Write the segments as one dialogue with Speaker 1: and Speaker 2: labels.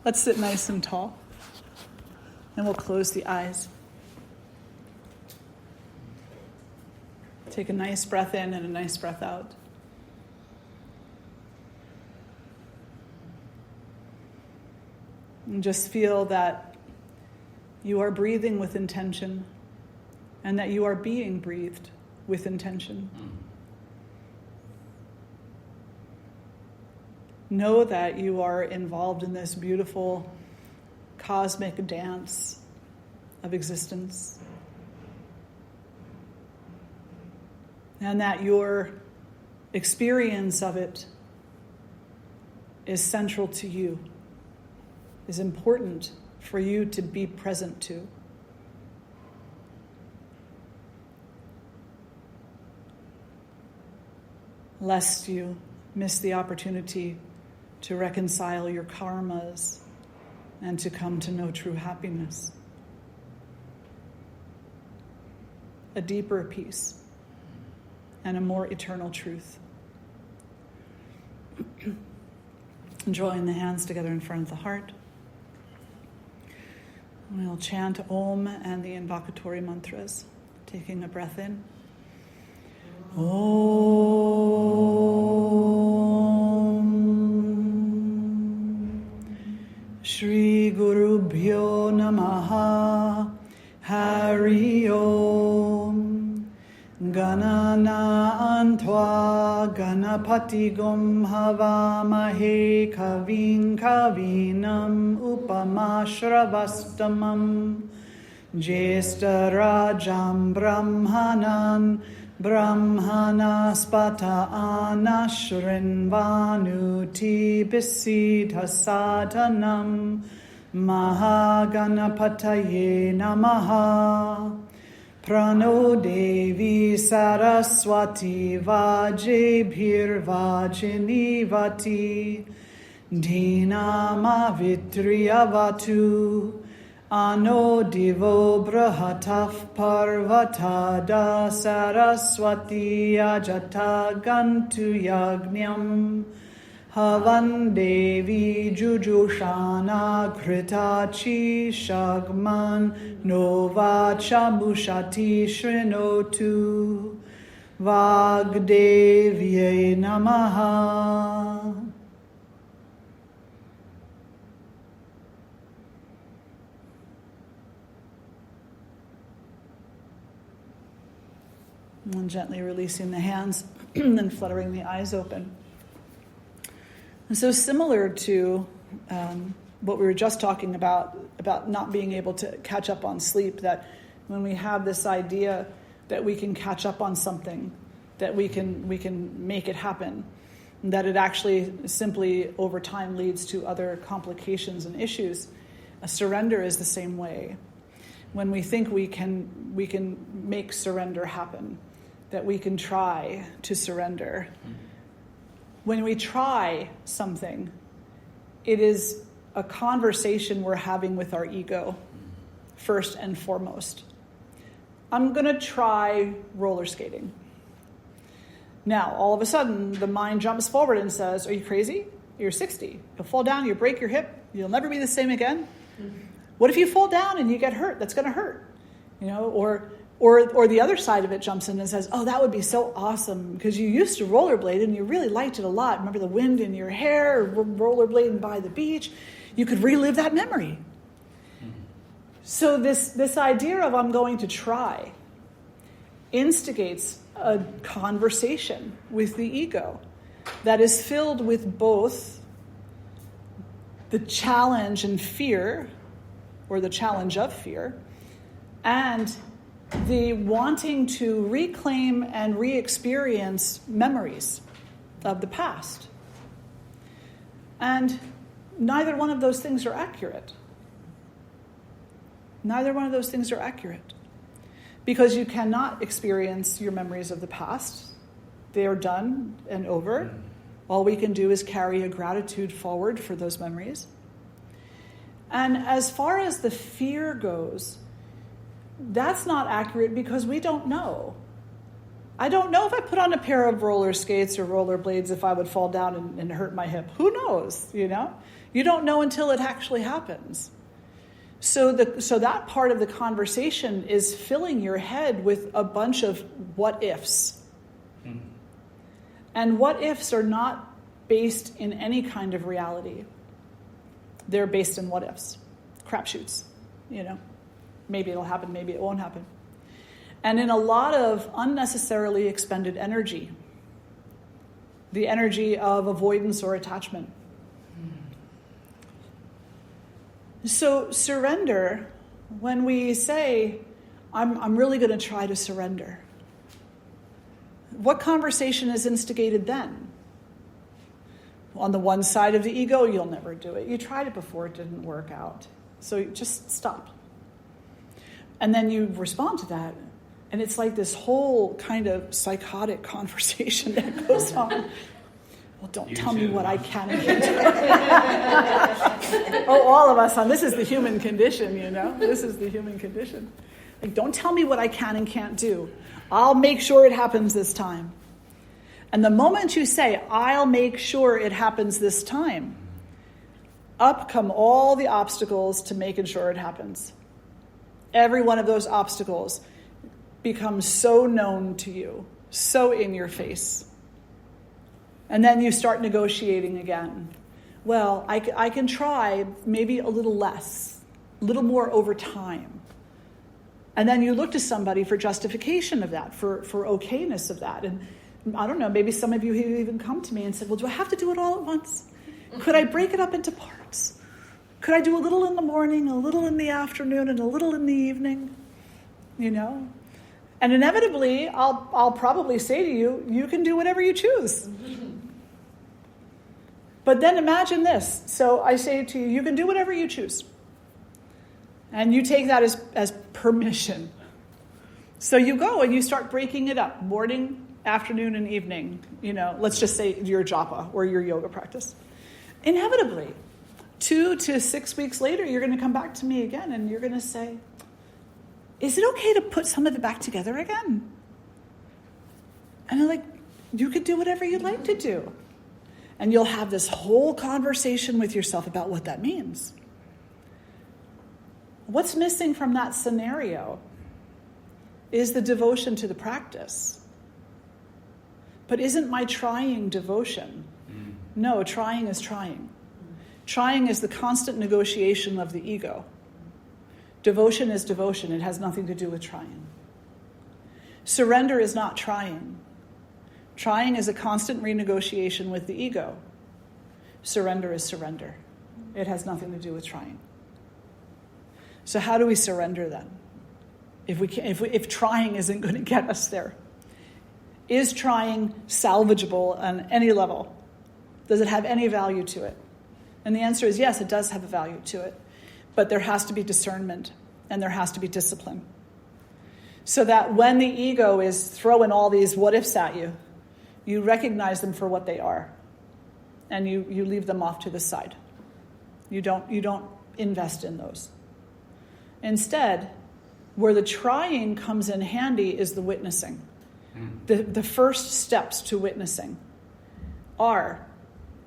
Speaker 1: Let's sit nice and tall. And we'll close the eyes. Take a nice breath in and a nice breath out. And just feel that you are breathing with intention and that you are being breathed with intention. Know that you are involved in this beautiful cosmic dance of existence. And that your experience of it is central to you, is important for you to be present to. Lest you miss the opportunity to reconcile your karmas and to come to know true happiness. A deeper peace and a more eternal truth. Drawing the hands together in front of the heart. We'll chant Om and the invocatory mantras, taking a breath in. Om Shri Guru Bhyo Namaha Hari Om Ganana Antva Ganapati Gum Havamahe Kavin Kavinam Upamashravastamam Jesta Rajam Brahmanan Brahmanaspata Anashrinvanuti Bisidha Sadhanam Mahaganapataye Namaha Prano Devi Saraswati Vajebhir Vajinivati Dhinama Vitriyavatu Ano Divo Brahataf Parvatada Saraswati Ajata Gantu Yagnyam Havan Devi Jujushana Kritachi Shagman Nova Chamushati Shrinotu Vagdevye Namaha. And gently releasing the hands and then fluttering the eyes open. And so similar to what we were just talking about not being able to catch up on sleep, that when we have this idea that we can catch up on something, that we can make it happen, and that it actually simply over time leads to other complications and issues, a surrender is the same way. When we think we can make surrender happen, that we can try to surrender. When we try something, it is a conversation we're having with our ego, first and foremost. I'm going to try roller skating. Now, all of a sudden, the mind jumps forward and says, are you crazy? You're 60. You'll fall down, you'll break your hip, you'll never be the same again. What if you fall down and you get hurt? That's going to hurt. Or the other side of it jumps in and says, oh, that would be so awesome because you used to rollerblade and you really liked it a lot. Remember the wind in your hair, rollerblading by the beach? You could relive that memory. So this idea of I'm going to try instigates a conversation with the ego that is filled with both the challenge and fear, or the challenge of fear, and the wanting to reclaim and re-experience memories of the past. And neither one of those things are accurate. Neither one of those things are accurate. Because you cannot experience your memories of the past. They are done and over. All we can do is carry a gratitude forward for those memories. And as far as the fear goes, that's not accurate because we don't know. I don't know if I put on a pair of roller skates or roller blades if I would fall down and hurt my hip. Who knows, You don't know until it actually happens. So that part of the conversation is filling your head with a bunch of what ifs. Mm-hmm. And what ifs are not based in any kind of reality. They're based in what ifs, crapshoots, Maybe it'll happen, maybe it won't happen. And in a lot of unnecessarily expended energy, the energy of avoidance or attachment. So surrender, when we say, I'm really going to try to surrender, what conversation is instigated then? On the one side of the ego, you'll never do it. You tried it before, it didn't work out. So you just stop. And then you respond to that. And it's like this whole kind of psychotic conversation that goes on. Well, don't tell me what I can and can't do. Oh, all of us this is the human condition, This is the human condition. Like, don't tell me what I can and can't do. I'll make sure it happens this time. And the moment you say, I'll make sure it happens this time, up come all the obstacles to making sure it happens. Every one of those obstacles becomes so known to you, so in your face. And then you start negotiating again. Well, I can try maybe a little less, a little more over time. And then you look to somebody for justification of that, for okayness of that. And I don't know, maybe some of you have even come to me and said, well, do I have to do it all at once? Could I break it up into parts? Could I do a little in the morning, a little in the afternoon, and a little in the evening? And inevitably, I'll probably say to you, you can do whatever you choose. But then imagine this. So I say to you, you can do whatever you choose. And you take that as permission. So you go and you start breaking it up, morning, afternoon, and evening. Let's just say your japa or your yoga practice. Inevitably, 2 to 6 weeks later, you're going to come back to me again and you're going to say, is it okay to put some of it back together again? And I'm like, you could do whatever you'd like to do. And you'll have this whole conversation with yourself about what that means. What's missing from that scenario is the devotion to the practice. But isn't my trying devotion? No, trying is trying. Trying is the constant negotiation of the ego. Devotion is devotion. It has nothing to do with trying. Surrender is not trying. Trying is a constant renegotiation with the ego. Surrender is surrender. It has nothing to do with trying. So how do we surrender then? If trying isn't going to get us there? Is trying salvageable on any level? Does it have any value to it? And the answer is yes, it does have a value to it. But there has to be discernment and there has to be discipline. So that when the ego is throwing all these what-ifs at you, you recognize them for what they are. And you leave them off to the side. You don't invest in those. Instead, where the trying comes in handy is the witnessing. The first steps to witnessing are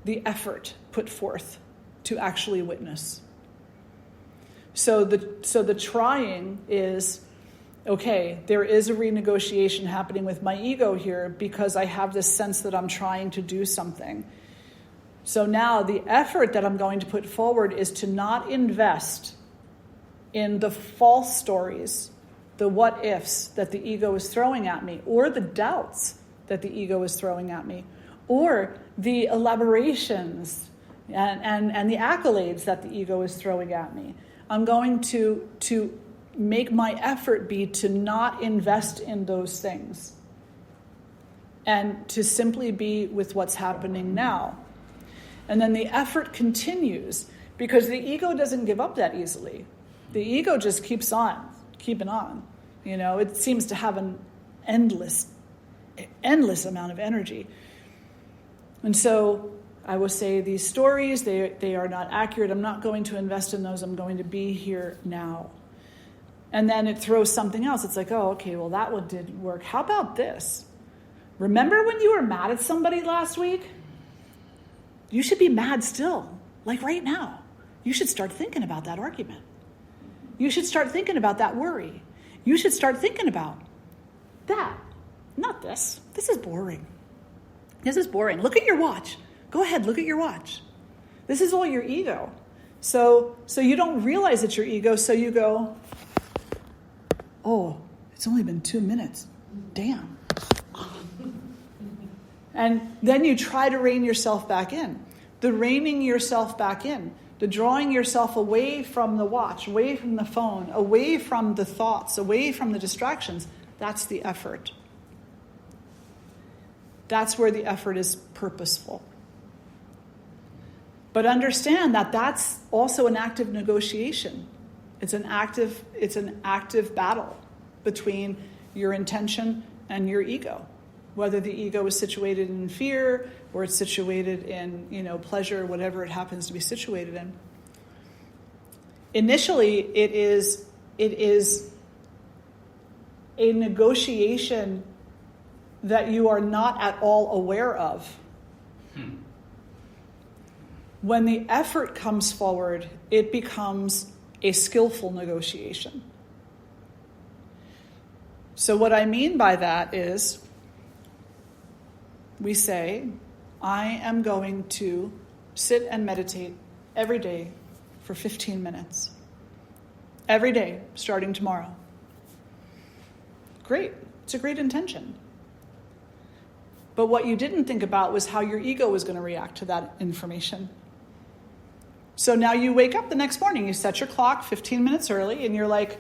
Speaker 1: the effort put forth to actually witness. So the trying is, okay, there is a renegotiation happening with my ego here because I have this sense that I'm trying to do something. So now the effort that I'm going to put forward is to not invest in the false stories, the what-ifs that the ego is throwing at me, or the doubts that the ego is throwing at me, or the elaborations and the accolades that the ego is throwing at me. I'm going to make my effort be to not invest in those things and to simply be with what's happening now. And then the effort continues because the ego doesn't give up that easily. The ego just keeps on, keeping on. It seems to have an endless amount of energy. And so I will say these stories, they are not accurate. I'm not going to invest in those. I'm going to be here now. And then it throws something else. It's like, oh, okay, well, that one didn't work. How about this? Remember when you were mad at somebody last week? You should be mad still. Like right now, you should start thinking about that argument. You should start thinking about that worry. You should start thinking about that, not this. This is boring. This is boring. Look at your watch. Go ahead, look at your watch. This is all your ego. So you don't realize it's your ego, so you go, oh, it's only been 2 minutes. Damn. And then you try to rein yourself back in. The reining yourself back in, the drawing yourself away from the watch, away from the phone, away from the thoughts, away from the distractions, that's the effort. That's where the effort is purposeful. But understand that that's also an active negotiation. It's an active battle between your intention and your ego. Whether the ego is situated in fear or it's situated in, pleasure, whatever it happens to be situated in. Initially, it is a negotiation that you are not at all aware of. When the effort comes forward, it becomes a skillful negotiation. So what I mean by that is, we say, I am going to sit and meditate every day for 15 minutes. Every day, starting tomorrow. Great. It's a great intention. But what you didn't think about was how your ego was going to react to that information. So now you wake up the next morning, you set your clock 15 minutes early, and you're like,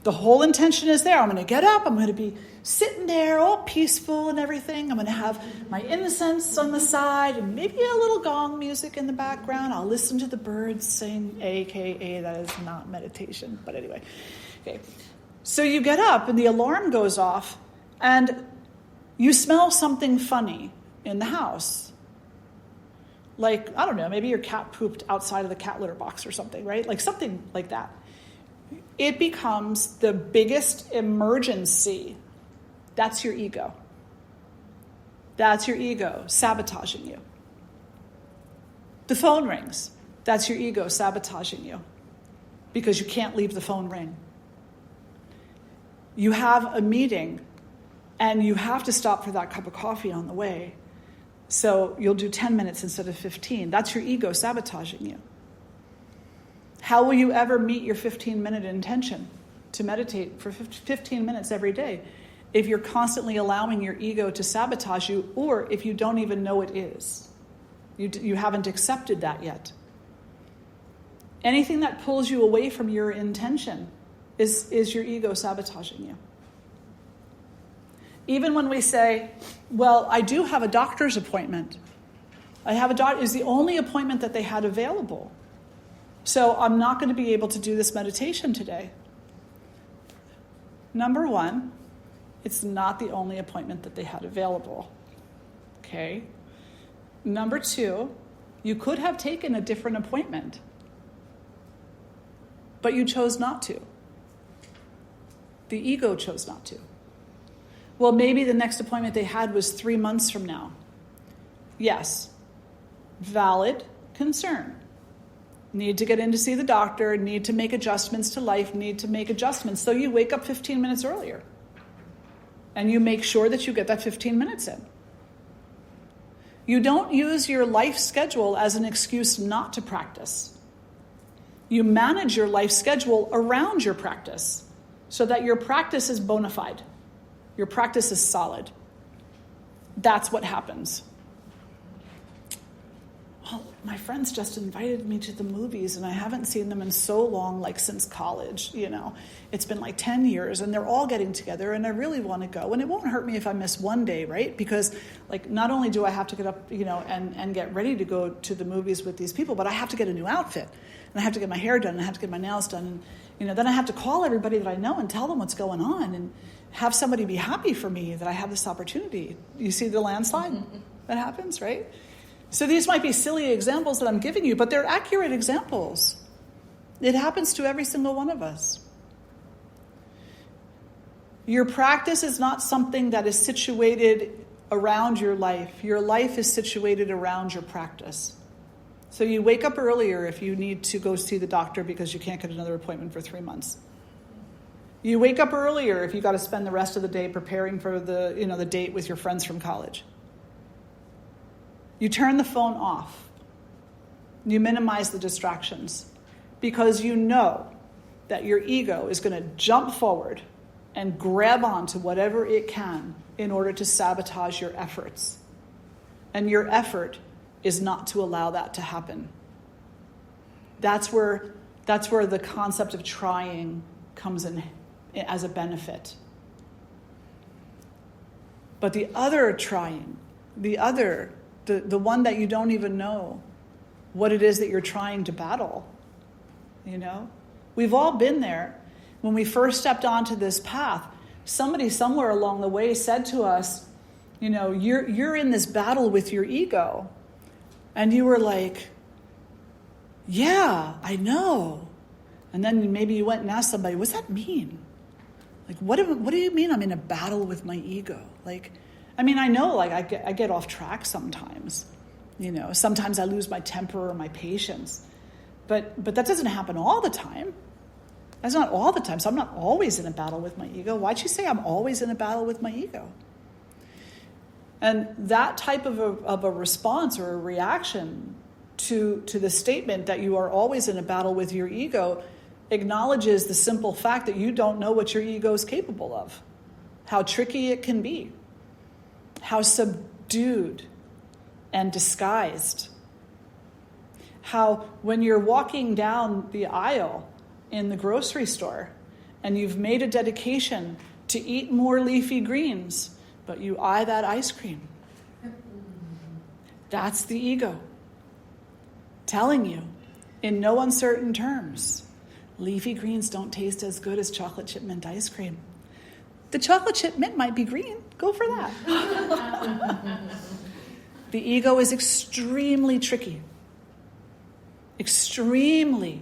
Speaker 1: the whole intention is there. I'm going to get up. I'm going to be sitting there all peaceful and everything. I'm going to have my incense on the side and maybe a little gong music in the background. I'll listen to the birds sing, a.k.a. that is not meditation. But anyway. Okay. So you get up and the alarm goes off and you smell something funny in the house. Like, I don't know, maybe your cat pooped outside of the cat litter box or something, right? Like something like that. It becomes the biggest emergency. That's your ego. That's your ego sabotaging you. The phone rings. That's your ego sabotaging you because you can't leave the phone ring. You have a meeting and you have to stop for that cup of coffee on the way. So you'll do 10 minutes instead of 15. That's your ego sabotaging you. How will you ever meet your 15-minute intention to meditate for 15 minutes every day if you're constantly allowing your ego to sabotage you, or if you don't even know it is? You haven't accepted that yet. Anything that pulls you away from your intention is your ego sabotaging you. Even when we say, well, I do have a doctor's appointment. I have a doctor, is the only appointment that they had available. So I'm not going to be able to do this meditation today. Number one, it's not the only appointment that they had available. Okay? Number two, you could have taken a different appointment, but you chose not to. The ego chose not to. Well, maybe the next appointment they had was 3 months from now. Yes, valid concern. Need to get in to see the doctor, need to make adjustments to life, need to make adjustments. So you wake up 15 minutes earlier. And you make sure that you get that 15 minutes in. You don't use your life schedule as an excuse not to practice. You manage your life schedule around your practice so that your practice is bona fide. Your practice is solid. That's what happens. Well, my friends just invited me to the movies and I haven't seen them in so long, like since college, It's been like 10 years and they're all getting together and I really want to go. And it won't hurt me if I miss one day, right? Because not only do I have to get up, and get ready to go to the movies with these people, but I have to get a new outfit and I have to get my hair done and I have to get my nails done. And, then I have to call everybody that I know and tell them what's going on and have somebody be happy for me that I have this opportunity. You see the landslide that happens, right? So these might be silly examples that I'm giving you, but they're accurate examples. It happens to every single one of us. Your practice is not something that is situated around your life. Your life is situated around your practice. So you wake up earlier if you need to go see the doctor because you can't get another appointment for 3 months. You wake up earlier if you got to spend the rest of the day preparing for the date with your friends from college. You turn the phone off. You minimize the distractions because you know that your ego is going to jump forward and grab onto whatever it can in order to sabotage your efforts. And your effort is not to allow that to happen. That's where the concept of trying comes in as a benefit. But the other trying, the one that you don't even know what it is that you're trying to battle, We've all been there. When we first stepped onto this path, somebody somewhere along the way said to us, you're in this battle with your ego. And you were like, yeah, I know. And then maybe you went and asked somebody, what's that mean? Like, what do you mean I'm in a battle with my ego? I know, I get off track sometimes. Sometimes I lose my temper or my patience. But that doesn't happen all the time. That's not all the time. So I'm not always in a battle with my ego. Why'd you say I'm always in a battle with my ego? And that type of a response or a reaction to the statement that you are always in a battle with your ego acknowledges the simple fact that you don't know what your ego is capable of, how tricky it can be, how subdued and disguised, how when you're walking down the aisle in the grocery store and you've made a dedication to eat more leafy greens, but you eye that ice cream. That's the ego telling you in no uncertain terms, leafy greens don't taste as good as chocolate chip mint ice cream. The chocolate chip mint might be green. Go for that. The ego is extremely tricky. Extremely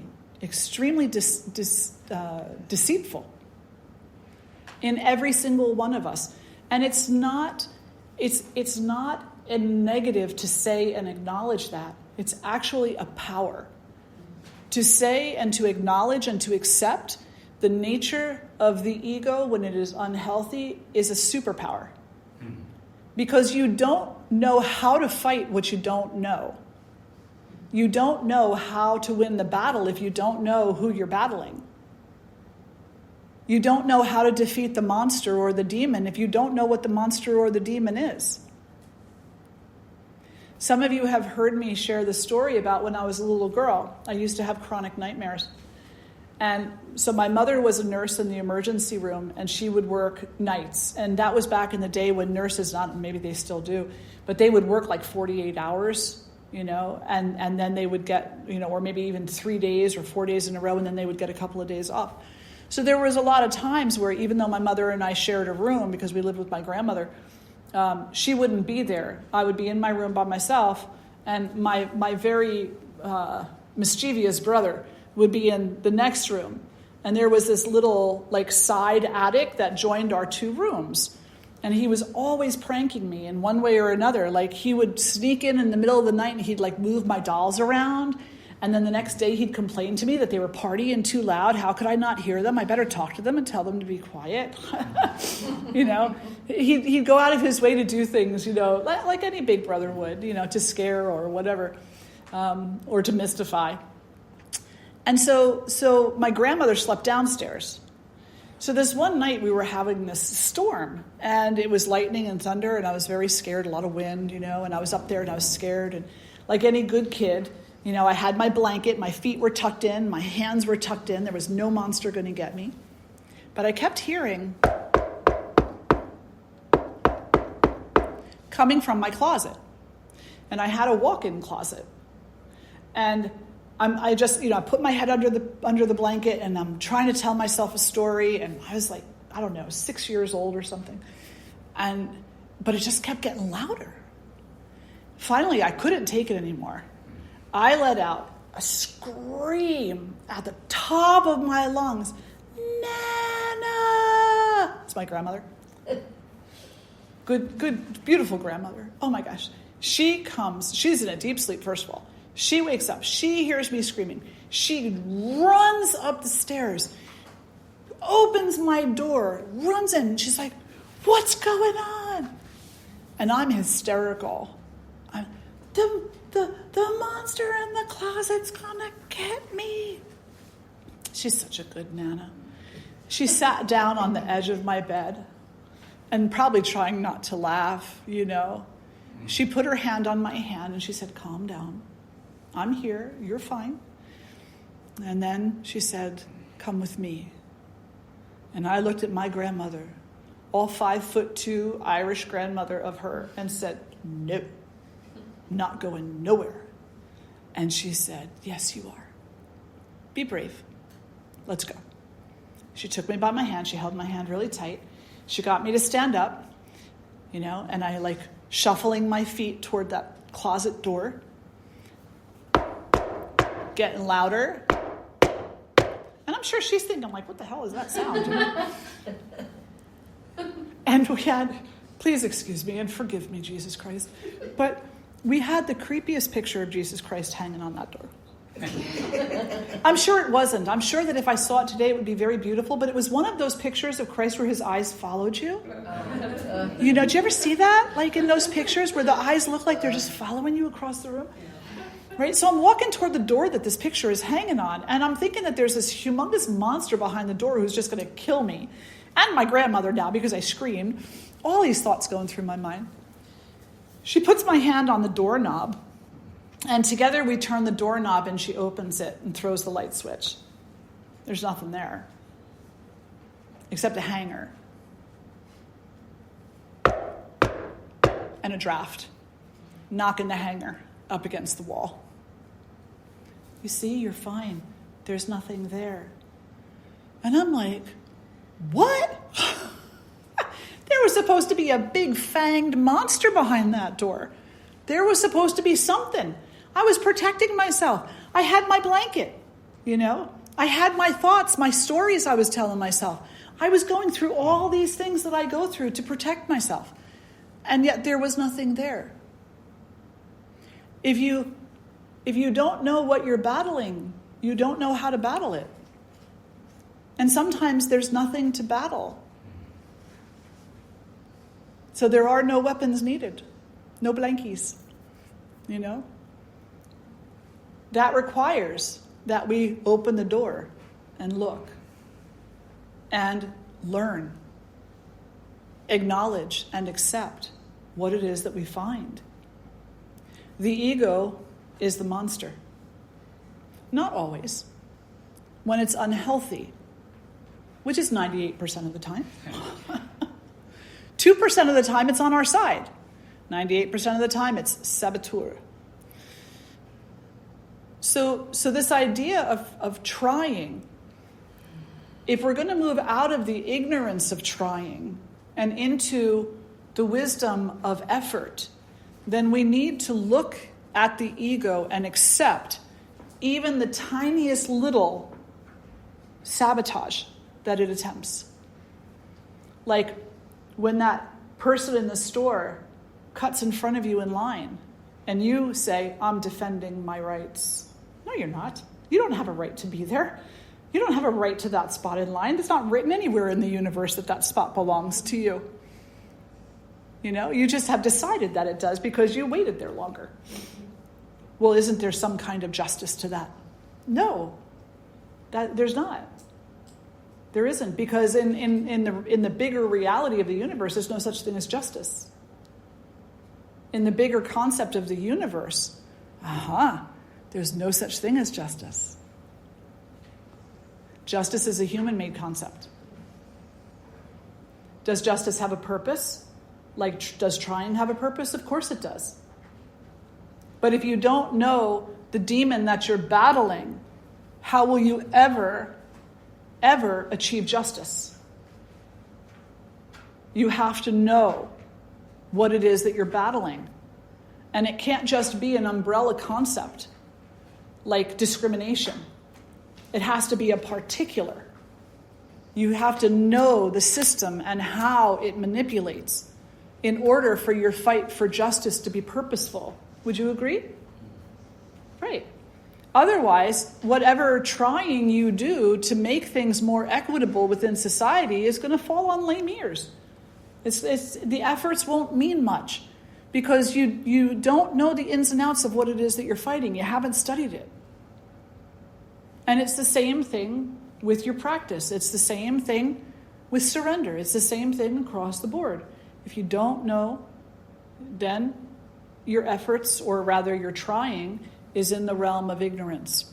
Speaker 1: deceitful in every single one of us. And it's not a negative to say and acknowledge that. It's actually a power. To say and to acknowledge and to accept the nature of the ego when it is unhealthy is a superpower. Because you don't know how to fight what you don't know. You don't know how to win the battle if you don't know who you're battling. You don't know how to defeat the monster or the demon if you don't know what the monster or the demon is. Some of you have heard me share the story about when I was a little girl. I used to have chronic nightmares. And so my mother was a nurse in the emergency room, and she would work nights. And that was back in the day when nurses, maybe they still do, but they would work like 48 hours, and then they would get, or maybe even 3 days or 4 days in a row, and then they would get a couple of days off. So there was a lot of times where even though my mother and I shared a room because we lived with my grandmother, she wouldn't be there. I would be in my room by myself, and my very mischievous brother would be in the next room. And there was this little side attic that joined our two rooms. And he was always pranking me in one way or another. He would sneak in the middle of the night and he'd move my dolls around. And then the next day he'd complain to me that they were partying too loud. How could I not hear them? I better talk to them and tell them to be quiet. He'd go out of his way to do things, like any big brother would, to scare or whatever, or to mystify. And so my grandmother slept downstairs. So this one night we were having this storm, and it was lightning and thunder, and I was very scared, a lot of wind, and I was up there and I was scared. And like any good kid, I had my blanket, my feet were tucked in, my hands were tucked in. There was no monster going to get me. But I kept hearing coming from my closet. And I had a walk-in closet. And I just, I put my head under the blanket, and I'm trying to tell myself a story. And I was 6 years old or something. But it just kept getting louder. Finally, I couldn't take it anymore. I let out a scream at the top of my lungs. Nana! It's my grandmother. Good, beautiful grandmother. Oh my gosh. She comes, she's in a deep sleep, first of all. She wakes up. She hears me screaming. She runs up the stairs, opens my door, runs in. She's like, what's going on? And I'm hysterical. The monster in the closet's gonna get me. She's such a good Nana. She sat down on the edge of my bed and probably trying not to laugh, She put her hand on my hand and she said, calm down. I'm here. You're fine. And then she said, come with me. And I looked at my grandmother, all 5'2" Irish grandmother of her, and said, no, not going nowhere. And she said, yes, you are. Be brave. Let's go. She took me by my hand. She held my hand really tight. She got me to stand up, and I shuffling my feet toward that closet door, getting louder. And I'm sure she's thinking, what the hell is that sound? And we had, please excuse me and forgive me, Jesus Christ, but we had the creepiest picture of Jesus Christ hanging on that door. I'm sure it wasn't. I'm sure that if I saw it today, it would be very beautiful, but it was one of those pictures of Christ where his eyes followed you. Did you ever see that? In those pictures where the eyes look like they're just following you across the room? Right? So I'm walking toward the door that this picture is hanging on, and I'm thinking that there's this humongous monster behind the door who's just going to kill me. And my grandmother now, because I screamed. All these thoughts going through my mind. She puts my hand on the doorknob, and together we turn the doorknob, and she opens it and throws the light switch. There's nothing there, except a hanger and a draft, knocking the hanger up against the wall. You see, you're fine. There's nothing there. And I'm like, what? There was supposed to be a big fanged monster behind that door. There was supposed to be something. I was protecting myself. I had my blanket, I had my thoughts, my stories I was telling myself. I was going through all these things that I go through to protect myself. And yet there was nothing there. If you don't know what you're battling, you don't know how to battle it. And sometimes there's nothing to battle. So there are no weapons needed, no blankies, That requires that we open the door and look and learn, acknowledge and accept what it is that we find. The ego is the monster. Not always. When it's unhealthy, which is 98% of the time. 2% of the time it's on our side. 98% of the time it's saboteur. So this idea of trying, if we're going to move out of the ignorance of trying and into the wisdom of effort, then we need to look at the ego and accept even the tiniest little sabotage that it attempts. Like when that person in the store cuts in front of you in line and you say, I'm defending my rights. No, you're not. You don't have a right to be there. You don't have a right to that spot in line. It's not written anywhere in the universe that spot belongs to you. You just have decided that it does because you waited there longer. Well, isn't there some kind of justice to that? No, there's not. There isn't, because in the bigger reality of the universe, there's no such thing as justice. In the bigger concept of the universe, there's no such thing as justice. Justice is a human-made concept. Does justice have a purpose? Does trying have a purpose? Of course it does. But if you don't know the demon that you're battling, how will you ever achieve justice? You have to know what it is that you're battling. And it can't just be an umbrella concept like discrimination. It has to be a particular. You have to know the system and how it manipulates in order for your fight for justice to be purposeful. Would you agree? Right. Otherwise, whatever trying you do to make things more equitable within society is going to fall on lame ears. The efforts won't mean much because you don't know the ins and outs of what it is that you're fighting. You haven't studied it. And it's the same thing with your practice. It's the same thing with surrender. It's the same thing across the board. If you don't know, then your efforts, or rather your trying, is in the realm of ignorance.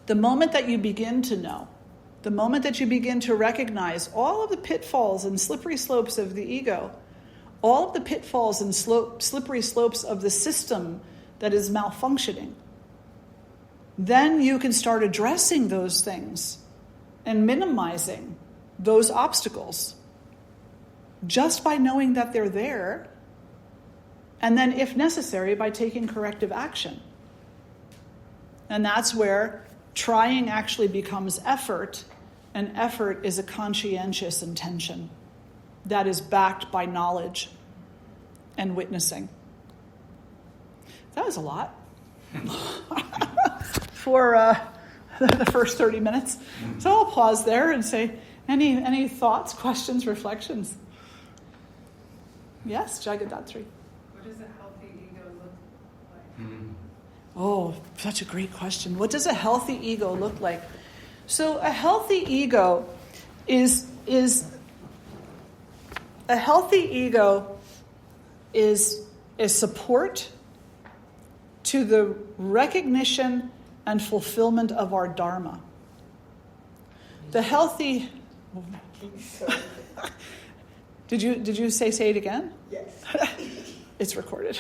Speaker 1: The moment that you begin to know, the moment that you begin to recognize all of the pitfalls and slippery slopes of the ego, all of the pitfalls and slippery slopes of the system that is malfunctioning, then you can start addressing those things and minimizing those obstacles just by knowing that they're there, and then, if necessary, by taking corrective action. And that's where trying actually becomes effort, and effort is a conscientious intention that is backed by knowledge and witnessing. That was a lot for the first 30 minutes. So I'll pause there and say, any thoughts, questions, reflections? Yes, Jagadatri.
Speaker 2: What does a healthy ego look like?
Speaker 1: Oh, such a great question. What does a healthy ego look like? So a healthy ego is a support to the recognition and fulfillment of our dharma. The healthy. Did you say it again?
Speaker 3: Yes.
Speaker 1: It's recorded.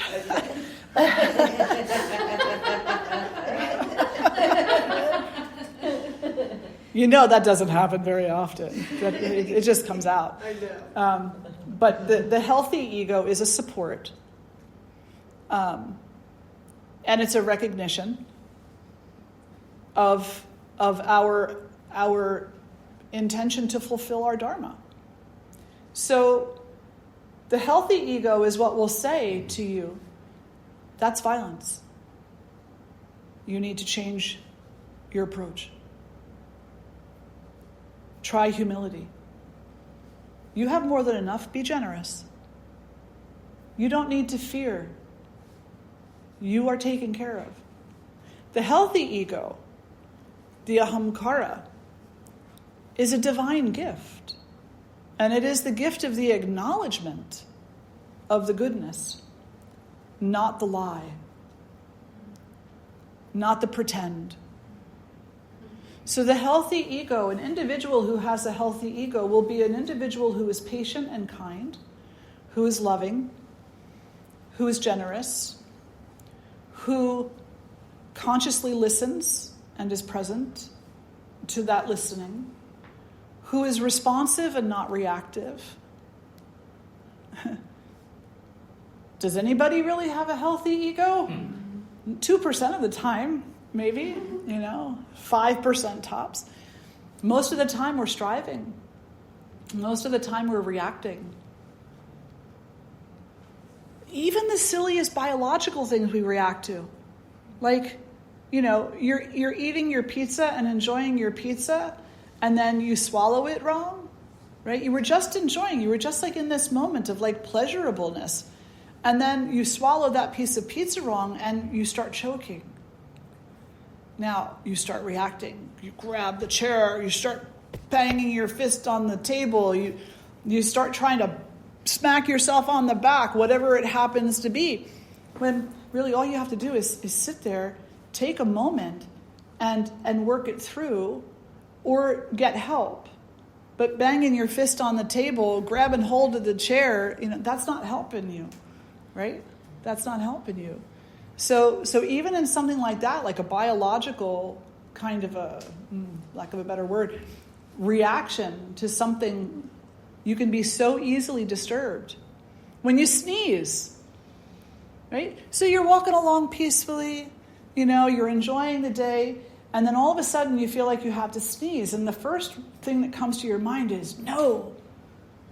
Speaker 1: You know that doesn't happen very often. It just comes out.
Speaker 3: I know.
Speaker 1: But the healthy ego is a support. And it's a recognition of our intention to fulfill our dharma. So the healthy ego is what will say to you, that's violence. You need to change your approach. Try humility. You have more than enough. Be generous. You don't need to fear. You are taken care of. The healthy ego, the ahamkara, is a divine gift. And it is the gift of the acknowledgement of the goodness, not the lie, not the pretend. So the healthy ego, an individual who has a healthy ego, will be an individual who is patient and kind, who is loving, who is generous, who consciously listens and is present to that listening, who is responsive and not reactive. Does anybody really have a healthy ego? 2% of the time, maybe, 5% tops. Most of the time we're striving. Most of the time we're reacting. Even the silliest biological things we react to. Like, you're eating your pizza and enjoying your pizza, and then you swallow it wrong, right? You were just enjoying, you were just like in this moment of like pleasurableness. And then you swallow that piece of pizza wrong and you start choking. Now you start reacting. You grab the chair, you start banging your fist on the table, you start trying to smack yourself on the back, whatever it happens to be. When really all you have to do is sit there, take a moment and work it through, or get help. But banging your fist on the table, grabbing hold of the chair, that's not helping you, right? That's not helping you. So even in something like that, like a biological kind of a, lack of a better word, reaction to something, you can be so easily disturbed. When you sneeze, right? So you're walking along peacefully, you're enjoying the day, and then all of a sudden you feel like you have to sneeze. And the first thing that comes to your mind is, no,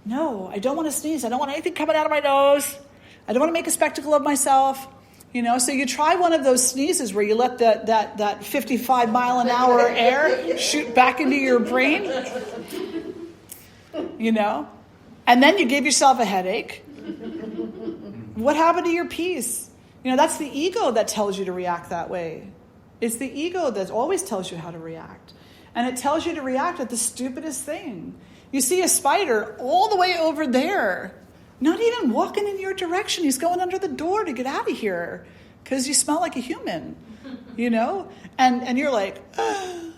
Speaker 1: I don't want to sneeze. I don't want anything coming out of my nose. I don't want to make a spectacle of myself. So you try one of those sneezes where you let that 55 mile an hour air shoot back into your brain, and then you give yourself a headache. What happened to your peace? That's the ego that tells you to react that way. It's the ego that always tells you how to react. And it tells you to react at the stupidest thing. You see a spider all the way over there, not even walking in your direction. He's going under the door to get out of here because you smell like a human, And you're like, ugh.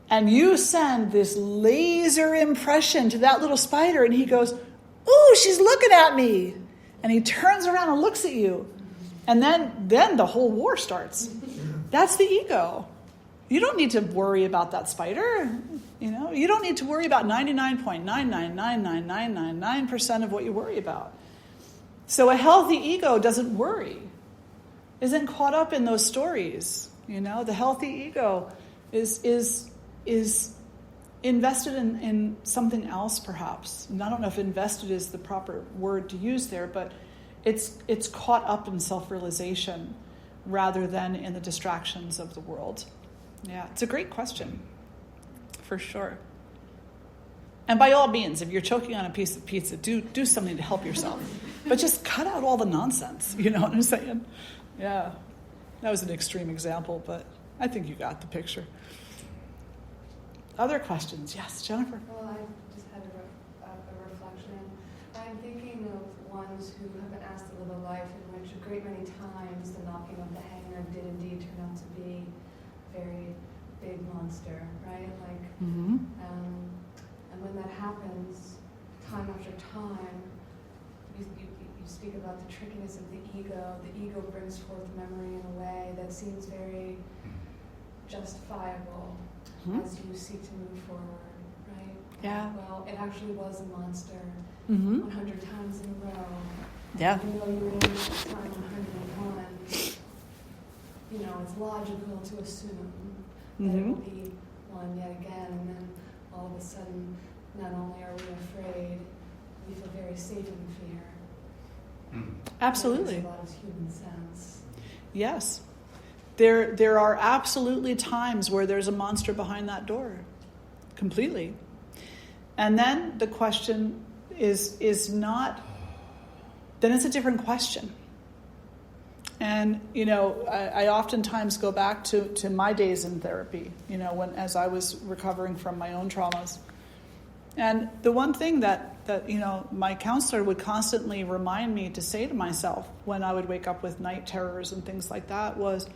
Speaker 1: And you send this laser impression to that little spider and he goes, ooh, she's looking at me. And he turns around and looks at you. And then the whole war starts. That's the ego. You don't need to worry about that spider. You don't need to worry about 99.9999999% of what you worry about. So a healthy ego doesn't worry, isn't caught up in those stories. The healthy ego is invested in something else, perhaps. And I don't know if invested is the proper word to use there, but it's caught up in self-realization rather than in the distractions of the world. Yeah, it's a great question, for sure. And by all means, if you're choking on a piece of pizza, do something to help yourself. But just cut out all the nonsense, you know what I'm saying? Yeah, that was an extreme example, but I think you got the picture. Other questions? Yes, Jennifer?
Speaker 2: Well, I just had a reflection. I'm thinking of ones who have been asked to live a life in which a great many times the knocking of the hanger did indeed turn out to be a very big monster, right?
Speaker 1: Mm-hmm.
Speaker 2: And when that happens, time after time, you speak about the trickiness of the ego. The ego brings forth memory in a way that seems very justifiable as you seek to move forward, right?
Speaker 1: Yeah.
Speaker 2: Well, it actually was a monster 100 times in a row.
Speaker 1: Yeah.
Speaker 2: Even though you were in time 101, it's logical to assume that it will be one yet again, and then all of a sudden, not only are we afraid, we feel very safe in fear.
Speaker 1: Absolutely.
Speaker 2: That makes a lot of human sense.
Speaker 1: Yes. There are absolutely times where there's a monster behind that door. Completely. And then the question is not, then it's a different question. And, I oftentimes go back to my days in therapy, as I was recovering from my own traumas. And the one thing that my counselor would constantly remind me to say to myself when I would wake up with night terrors and things like that was,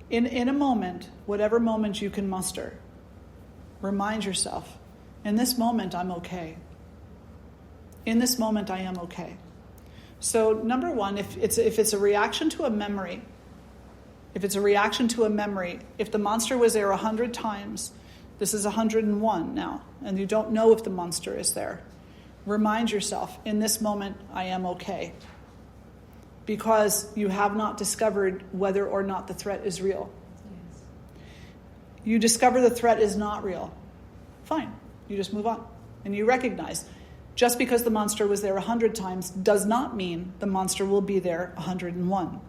Speaker 1: in a moment, whatever moment you can muster, remind yourself, in this moment I'm okay. In this moment I am okay. So number one, if it's a reaction to a memory, if the monster was there 100 times, this is 101 now, and you don't know if the monster is there, remind yourself, in this moment I am okay. Because you have not discovered whether or not the threat is real.
Speaker 2: Yes.
Speaker 1: You discover the threat is not real. Fine. You just move on. And you recognize, just because the monster was there 100 times does not mean the monster will be there 101.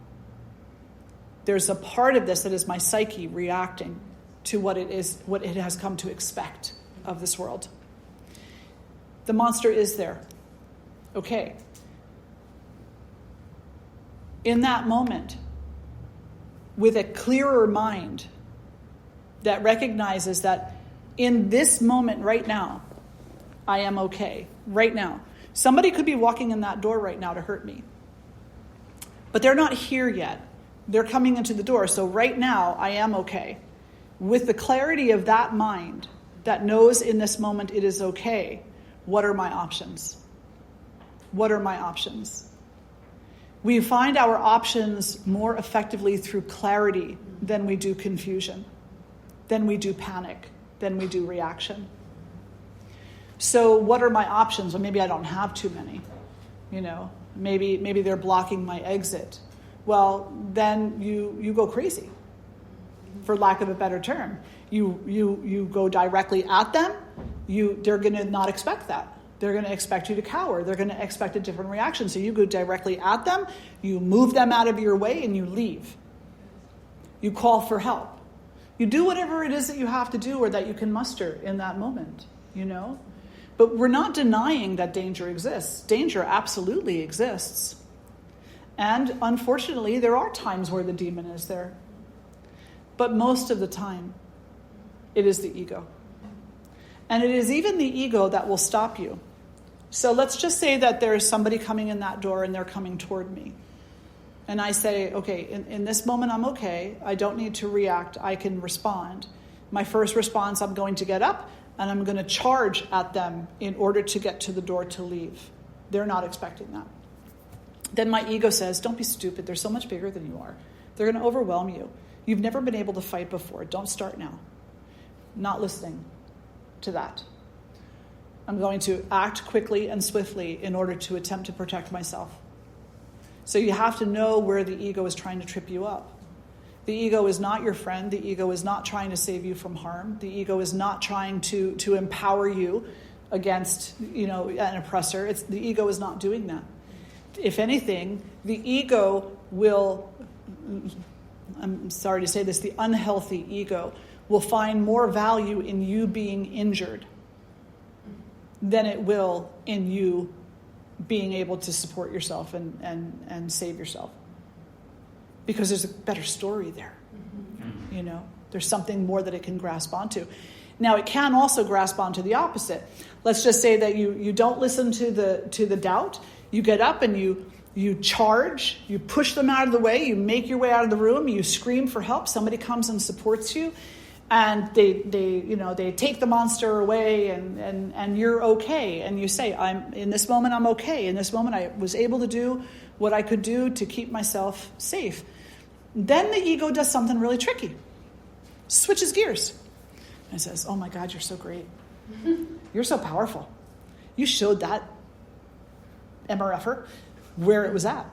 Speaker 1: There's a part of this that is my psyche reacting to what it has come to expect of this world. The monster is there. Okay. In that moment, with a clearer mind that recognizes that in this moment right now, I am okay. Right now. Somebody could be walking in that door right now to hurt me. But they're not here yet. They're coming into the door. So right now, I am okay. With the clarity of that mind that knows in this moment it is okay, what are my options? What are my options? We find our options more effectively through clarity than we do confusion, than we do panic, than we do reaction. So what are my options? Well, maybe I don't have too many. Maybe they're blocking my exit. Well, then you go crazy, for lack of a better term. You go directly at them. They're going to not expect that. They're going to expect you to cower. They're going to expect a different reaction. So you go directly at them, you move them out of your way, and you leave. You call for help. You do whatever it is that you have to do or that you can muster in that moment, you know? But we're not denying that danger exists. Danger absolutely exists. And unfortunately, there are times where the demon is there. But most of the time, it is the ego. And it is even the ego that will stop you. So let's just say that there is somebody coming in that door and they're coming toward me. And I say, okay, in this moment I'm okay. I don't need to react. I can respond. My first response, I'm going to get up and I'm going to charge at them in order to get to the door to leave. They're not expecting that. Then my ego says, don't be stupid. They're so much bigger than you are. They're going to overwhelm you. You've never been able to fight before. Don't start now. Not listening to that. I'm going to act quickly and swiftly in order to attempt to protect myself. So you have to know where the ego is trying to trip you up. The ego is not your friend. The ego is not trying to save you from harm. The ego is not trying to empower you against, an oppressor. The ego is not doing that. If anything, the ego will, I'm sorry to say this, the unhealthy ego will find more value in you being injured than it will in you being able to support yourself and save yourself. Because there's a better story there. Mm-hmm. There's something more that it can grasp onto. Now, it can also grasp onto the opposite. Let's just say that you don't listen to the doubt. You get up and you charge, you push them out of the way, you make your way out of the room, you scream for help, somebody comes and supports you, and they take the monster away and you're okay. And you say, in this moment I'm okay. In this moment I was able to do what I could do to keep myself safe. Then the ego does something really tricky. Switches gears. And says, oh my God, you're so great. You're so powerful. You showed that MRFer where it was at.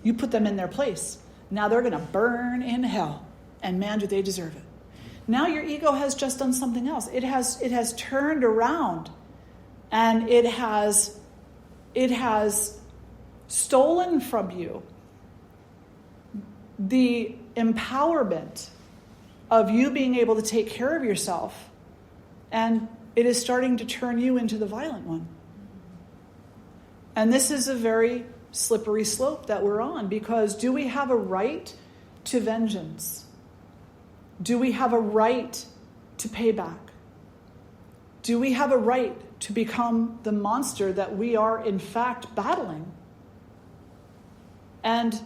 Speaker 1: You put them in their place. Now they're going to burn in hell. And man, do they deserve it. Now your ego has just done something else. It has turned around and it has stolen from you the empowerment of you being able to take care of yourself, and it is starting to turn you into the violent one. And this is a very slippery slope that we're on, because do we have a right to vengeance? Do we have a right to payback? Do we have a right to become the monster that we are in fact battling? And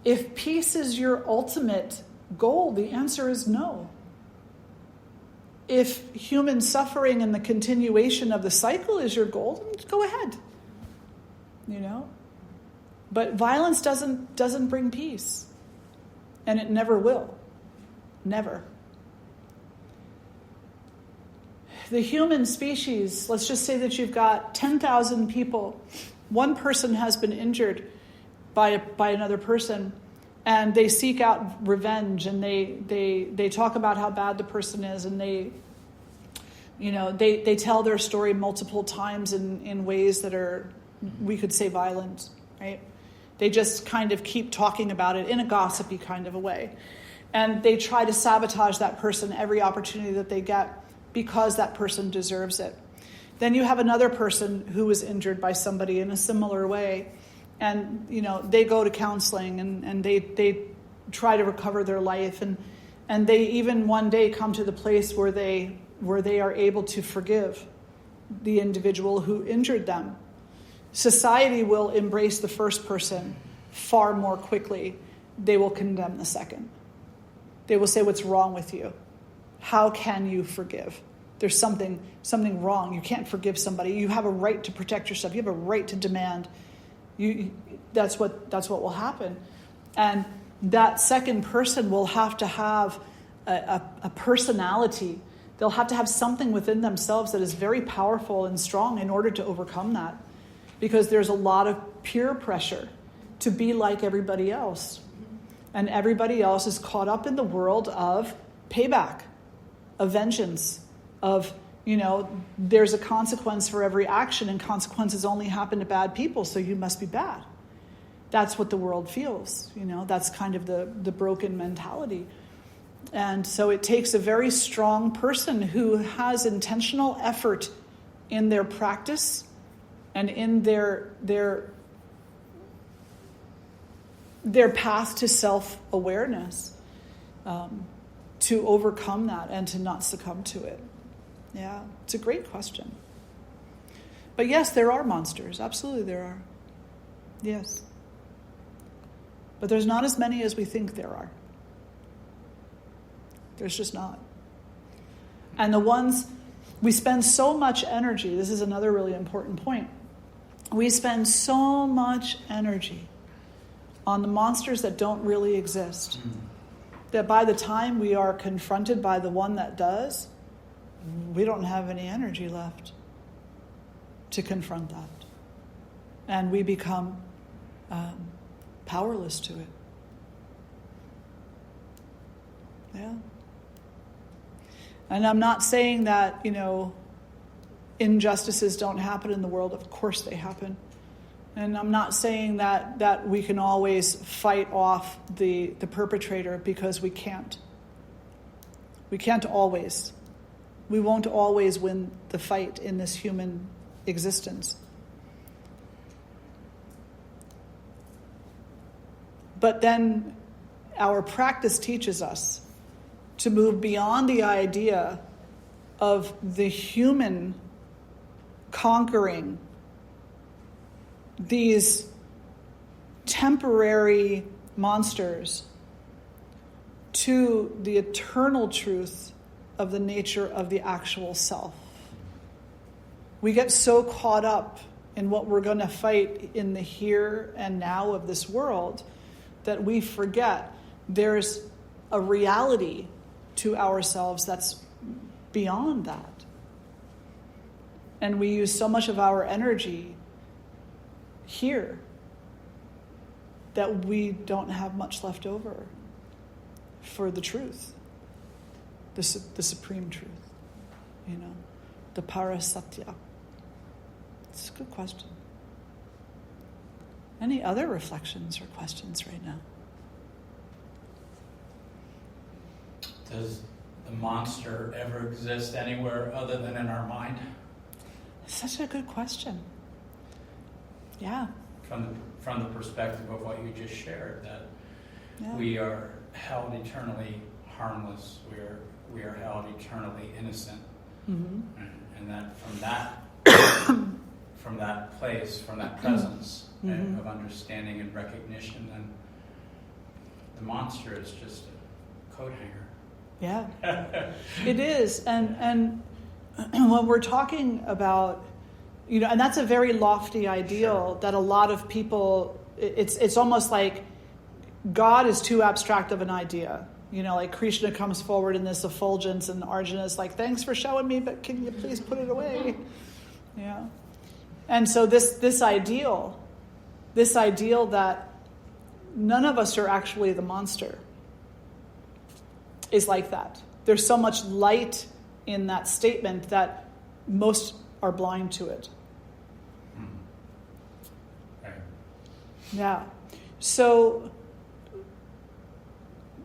Speaker 1: if peace is your ultimate goal, the answer is no. If human suffering and the continuation of the cycle is your goal, then go ahead. But violence doesn't bring peace. And it never will. Never. The human species, let's just say that you've got 10,000 people. One person has been injured by another person, and they seek out revenge, and they talk about how bad the person is, and they tell their story multiple times in ways that are, we could say, violent, right? They just kind of keep talking about it in a gossipy kind of a way. And they try to sabotage that person every opportunity that they get because that person deserves it. Then you have another person who was injured by somebody in a similar way. And, they go to counseling and they try to recover their life. And they even one day come to the place where they are able to forgive the individual who injured them. Society will embrace the first person far more quickly. They will condemn the second. They will say, what's wrong with you? How can you forgive? There's something wrong. You can't forgive somebody. You have a right to protect yourself. You have a right to demand. That's what will happen. And that second person will have to have a personality. They'll have to have something within themselves that is very powerful and strong in order to overcome that. Because there's a lot of peer pressure to be like everybody else. And everybody else is caught up in the world of payback, of vengeance, of there's a consequence for every action, and consequences only happen to bad people, so you must be bad. That's what the world feels. That's kind of the broken mentality. And so it takes a very strong person who has intentional effort in their practice and in their path to self-awareness to overcome that and to not succumb to it. Yeah, it's a great question. But yes, there are monsters. Absolutely there are. Yes. But there's not as many as we think there are. There's just not. And the ones, we spend so much energy, this is another really important point. We spend so much energy on the monsters that don't really exist, that by the time we are confronted by the one that does, we don't have any energy left to confront that. And we become powerless to it. Yeah. And I'm not saying that, injustices don't happen in the world. Of course they happen. And I'm not saying that we can always fight off the perpetrator, because we can't. We can't always. We won't always win the fight in this human existence. But then our practice teaches us to move beyond the idea of the human conquering these temporary monsters to the eternal truth of the nature of the actual self. We get so caught up in what we're going to fight in the here and now of this world that we forget there's a reality to ourselves that's beyond that. And we use so much of our energy here that we don't have much left over for the truth, the supreme truth, the parasatya. It's a good question. Any other reflections or questions right now?
Speaker 3: Does the monster ever exist anywhere other than in our mind?
Speaker 1: Such a good question. Yeah.
Speaker 3: From the perspective of what you just shared, that
Speaker 1: Yeah.
Speaker 3: we are held eternally harmless. We are held eternally innocent,
Speaker 1: Mm-hmm.
Speaker 3: and that from that place, from that presence
Speaker 1: Mm-hmm.
Speaker 3: of understanding and recognition, then the monster is just a coat hanger.
Speaker 1: Yeah, it is. And when we're talking about, and that's a very lofty ideal. Sure. That a lot of people, it's almost like God is too abstract of an idea. Like Krishna comes forward in this effulgence and Arjuna is like, thanks for showing me, but can you please put it away? Yeah. And so this ideal that none of us are actually the monster is like that. There's so much light in that statement that most are blind to it.
Speaker 3: Right.
Speaker 1: Yeah. So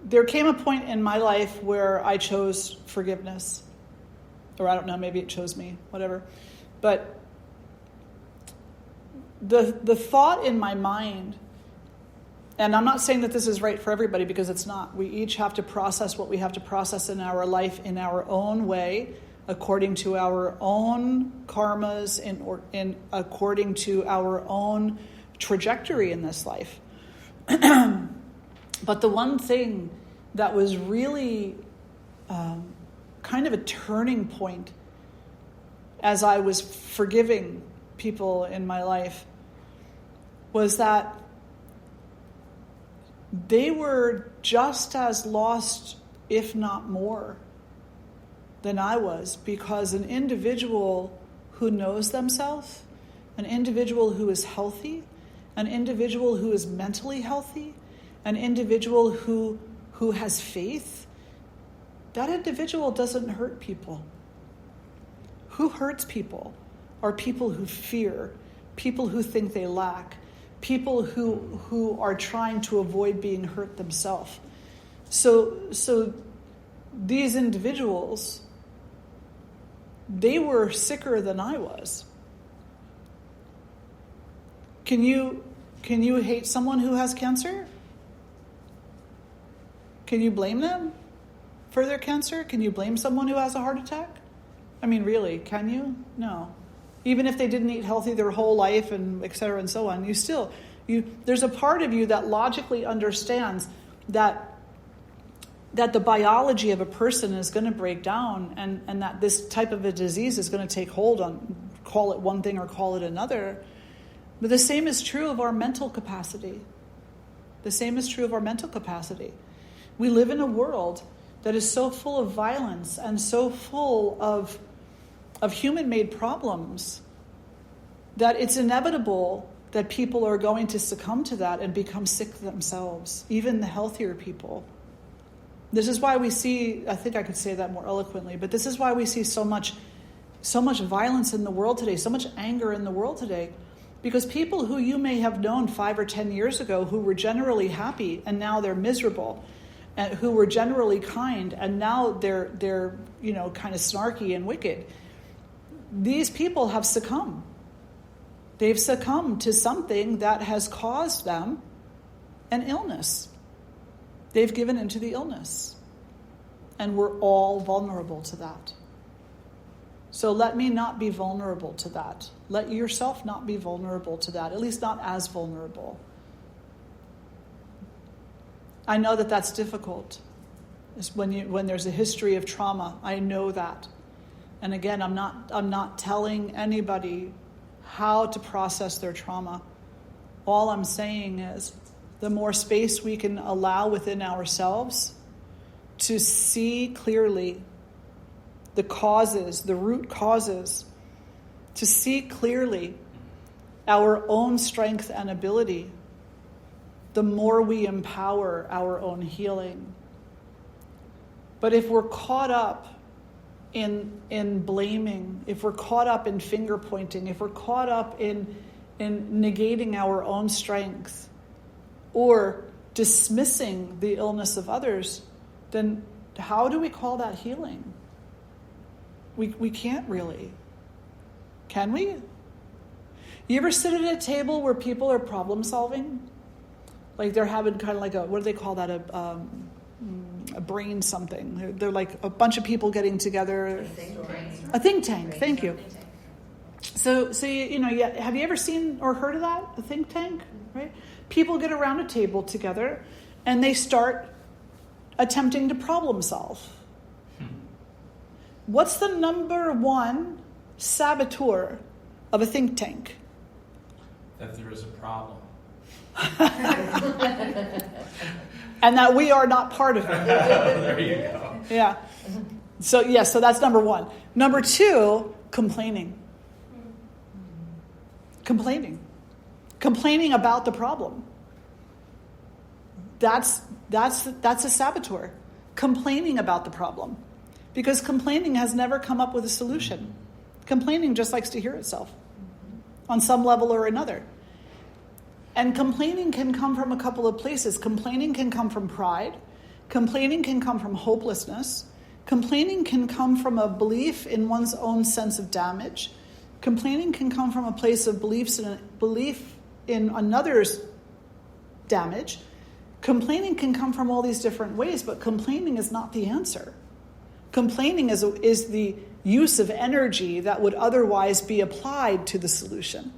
Speaker 1: there came a point in my life where I chose forgiveness. Or I don't know, maybe it chose me, whatever. But the thought in my mind, and I'm not saying that this is right for everybody, because it's not. We each have to process what we have to process in our life in our own way, according to our own karmas, and according to our own trajectory in this life. But the one thing that was really kind of a turning point as I was forgiving people in my life was that they were just as lost, if not more, than I was, because an individual who knows themselves, an individual who is healthy, an individual who is mentally healthy, an individual who has faith, that individual doesn't hurt people. who hurts people are people who fear, people who think they lack, people who are trying to avoid being hurt themselves. So these individuals, they were sicker than I was. Can you hate someone who has cancer? Can you blame them for their cancer? Can you blame someone who has a heart attack? I mean, really, can you? No. Even if they didn't eat healthy their whole life and et cetera and so on, there's a part of you that logically understands that the biology of a person is going to break down and that this type of a disease is going to take hold on, call it one thing or call it another. But the same is true of our mental capacity. The same is true of our mental capacity. We live in a world that is so full of violence and so full of human-made problems that it's inevitable that people are going to succumb to that and become sick themselves, even the healthier people. This is why we see, I think I could say that more eloquently, but this is why we see so much violence in the world today, so much anger in the world today, because people who you may have known 5 or 10 years ago who were generally happy and now they're miserable, and who were generally kind and now they're kind of snarky and wicked. These people have succumbed. They've succumbed to something that has caused them an illness. They've given into the illness. And we're all vulnerable to that. So let me not be vulnerable to that. Let yourself not be vulnerable to that, at least not as vulnerable. I know that that's difficult. It's when there's a history of trauma, I know that. And again, I'm not telling anybody how to process their trauma. All I'm saying is the more space we can allow within ourselves to see clearly the causes, the root causes, to see clearly our own strength and ability, the more we empower our own healing. But if we're caught up in blaming, if we're caught up in finger pointing, if we're caught up in negating our own strength or dismissing the illness of others, then how do we call that healing? We can't really. Can we? You ever sit at a table where people are problem solving? Like they're having kind of like what do they call that? A brain something. They're like a bunch of people getting together. A think tank. Thank you. So have you ever seen or heard of that? A think tank, right? People get around a table together and they start attempting to problem solve. What's the number one saboteur of a think tank?
Speaker 3: That there is a problem.
Speaker 1: And that we are not part of it.
Speaker 3: There you go.
Speaker 1: Yeah. So that's number one. Number two, complaining. Complaining about the problem. That's a saboteur. Complaining about the problem. Because complaining has never come up with a solution. Complaining just likes to hear itself on some level or another. And complaining can come from a couple of places. Complaining can come from pride. Complaining can come from hopelessness. Complaining can come from a belief in one's own sense of damage. Complaining can come from a place of belief in another's damage. Complaining can come from all these different ways, but complaining is not the answer. Complaining is the use of energy that would otherwise be applied to the solution.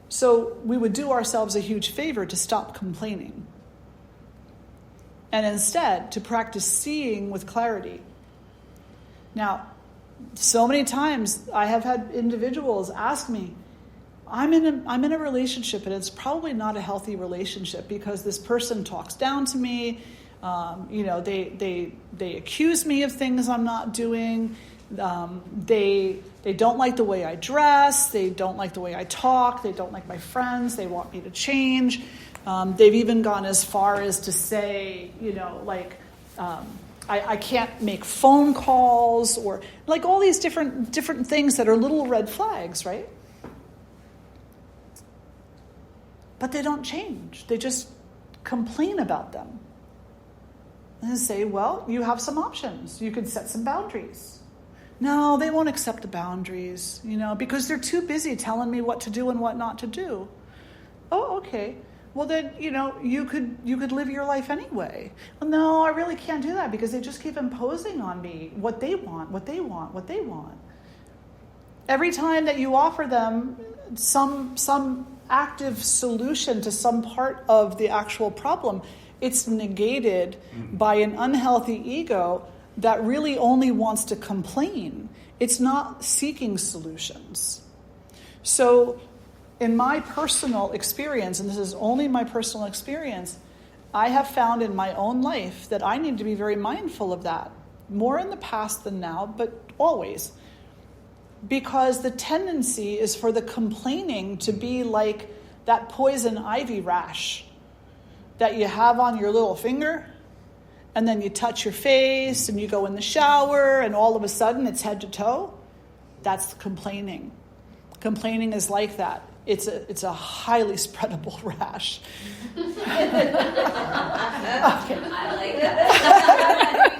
Speaker 1: So we would do ourselves a huge favor to stop complaining and instead to practice seeing with clarity. Now, so many times I have had individuals ask me, I'm in a relationship and it's probably not a healthy relationship because this person talks down to me. They accuse me of things I'm not doing. They don't like the way I dress. They don't like the way I talk. They don't like my friends. They want me to change. They've even gone as far as to say, I can't make phone calls, or like all these different things that are little red flags, right? But they don't change. They just complain about them. And say, well, you have some options. You could set some boundaries. No, they won't accept the boundaries, because they're too busy telling me what to do and what not to do. Oh, okay. Well, then, you could live your life anyway. Well, no, I really can't do that because they just keep imposing on me what they want. Every time that you offer them some active solution to some part of the actual problem, it's negated by an unhealthy ego that really only wants to complain. It's not seeking solutions. So in my personal experience, and this is only my personal experience, I have found in my own life that I need to be very mindful of that. More in the past than now, but always. Because the tendency is for the complaining to be like that poison ivy rash that you have on your little finger, and then you touch your face and you go in the shower and all of a sudden it's head to toe. That's complaining. Complaining is like that. It's a highly spreadable rash. Okay.
Speaker 4: I like that.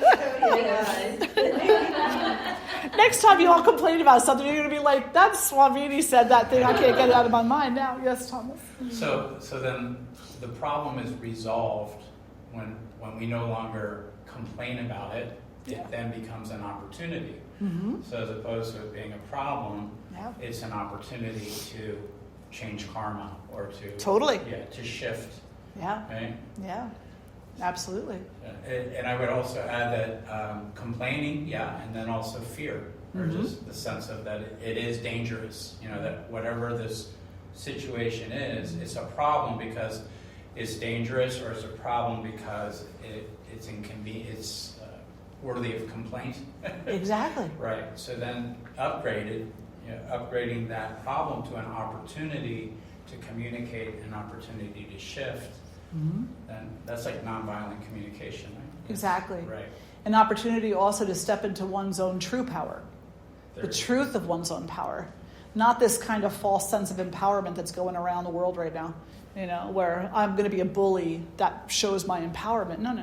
Speaker 1: Next time you all complain about something, you're going to be like, that Swamini said that thing. I can't get it out of my mind now. Yes, Thomas.
Speaker 3: So then the problem is resolved when we no longer complain about it.
Speaker 1: Yeah.
Speaker 3: It then becomes an opportunity.
Speaker 1: Mm-hmm.
Speaker 3: So as opposed to it being a problem,
Speaker 1: Yeah.
Speaker 3: it's an opportunity to change karma or to
Speaker 1: Totally.
Speaker 3: to shift.
Speaker 1: Yeah.
Speaker 3: Right.
Speaker 1: Yeah. Absolutely.
Speaker 3: And I would also add that complaining, and then also fear, or
Speaker 1: Mm-hmm.
Speaker 3: just the sense of that it is dangerous. That whatever this situation is, it's a problem because it's dangerous, or it's a problem because it's inconvenient. Worthy of complaint.
Speaker 1: Exactly.
Speaker 3: Right. So then upgrading that problem to an opportunity to communicate, an opportunity to shift,
Speaker 1: Mm-hmm.
Speaker 3: then that's like nonviolent communication. Right?
Speaker 1: Exactly.
Speaker 3: Right.
Speaker 1: An opportunity also to step into one's own true power, the
Speaker 3: There-
Speaker 1: truth of one's own power, not this kind of false sense of empowerment that's going around the world right now, where I'm going to be a bully that shows my empowerment. No.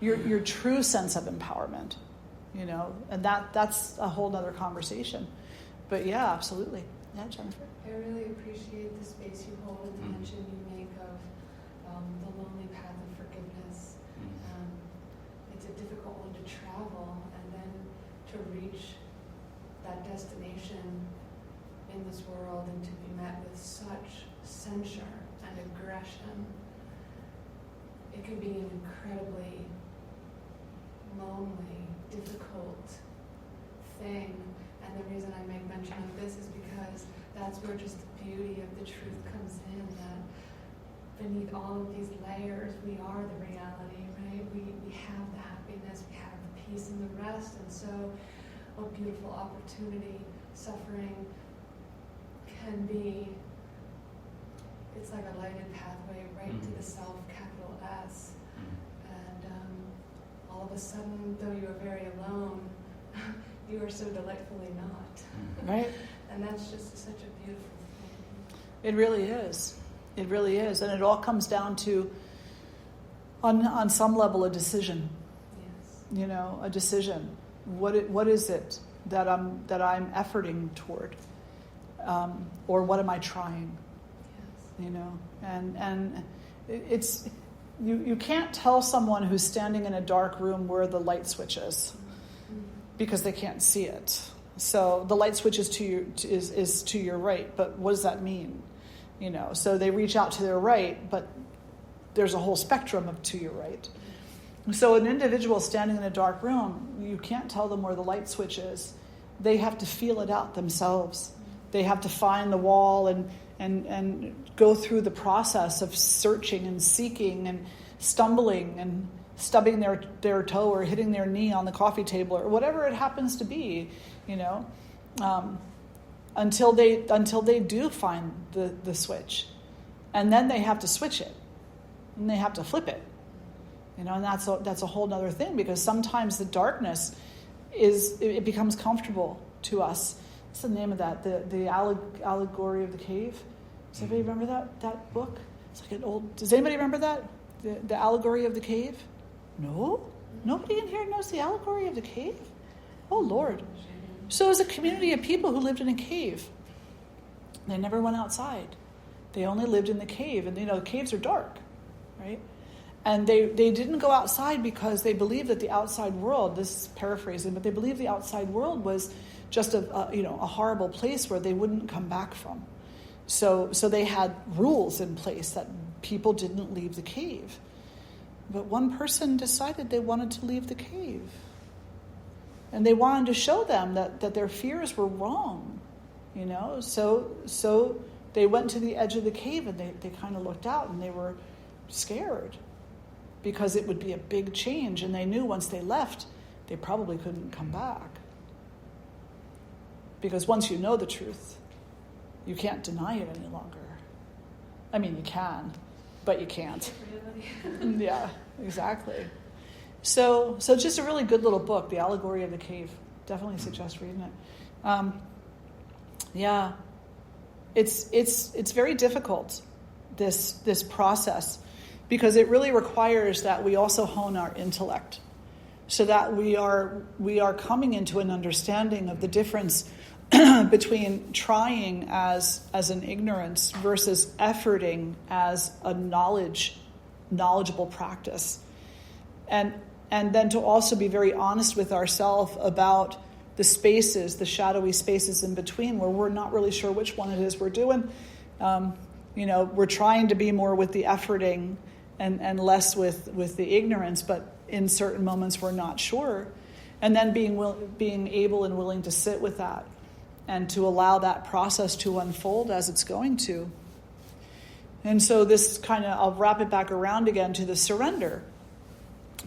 Speaker 1: Your true sense of empowerment, and that's a whole other conversation. But yeah, absolutely. Yeah, Jennifer.
Speaker 2: I really appreciate the space you hold and the mention you make of the lonely path of forgiveness. It's a difficult one to travel, and then to reach that destination in this world and to be met with such censure and aggression. It can be an incredibly lonely, difficult thing. And the reason I make mention of this is because that's where just the beauty of the truth comes in, that beneath all of these layers, we are the reality, right? We have the happiness, we have the peace and the rest, and so what beautiful opportunity suffering can be. It's like a lighted pathway right to the self, capital S. And all of a sudden, though you are very alone, you are so delightfully not.
Speaker 1: Right.
Speaker 2: And that's just such a beautiful thing.
Speaker 1: It really is. It really is. And it all comes down to, on some level, a decision.
Speaker 2: Yes.
Speaker 1: A decision. What is it that I'm efforting toward? Or what am I trying?
Speaker 2: Yes.
Speaker 1: And it's you can't tell someone who's standing in a dark room where the light switch is, because they can't see it. So the light switch is to your right, but what does that mean? So they reach out to their right, but there's a whole spectrum of to your right. So an individual standing in a dark room, you can't tell them where the light switch is. They have to feel it out themselves. They have to find the wall and go through the process of searching and seeking and stumbling and stubbing their toe or hitting their knee on the coffee table or whatever it happens to be, until they do find the switch. And then they have to switch it. And they have to flip it. And that's a whole other thing, because sometimes the darkness it becomes comfortable to us. What's the name of that? The allegory of the cave. Does anybody remember that book? It's like an old. Does anybody remember that? The allegory of the cave? No? Nobody in here knows the allegory of the cave? Oh, Lord. So it was a community of people who lived in a cave. They never went outside. They only lived in the cave. And, the caves are dark, right? And they didn't go outside because they believed that the outside world, this is paraphrasing, but they believed the outside world was just a horrible place where they wouldn't come back from. So they had rules in place that people didn't leave the cave. But one person decided they wanted to leave the cave. And they wanted to show them that their fears were wrong. So they went to the edge of the cave, and they kind of looked out, and they were scared because it would be a big change, and they knew once they left, they probably couldn't come back. Because once you know the truth, you can't deny it any longer. I mean, you can, but you can't. Yeah, exactly. So just a really good little book, The Allegory of the Cave. Definitely suggest reading it. Yeah, it's very difficult, this process, because it really requires that we also hone our intellect, so that we are coming into an understanding of the difference between trying as an ignorance versus efforting as a knowledgeable practice, and then to also be very honest with ourselves about the spaces, the shadowy spaces in between, where we're not really sure which one it is we're doing. We're trying to be more with the efforting and less with the ignorance, but in certain moments we're not sure. And then being able and willing to sit with that and to allow that process to unfold as it's going to. And so this I'll wrap it back around again to the surrender,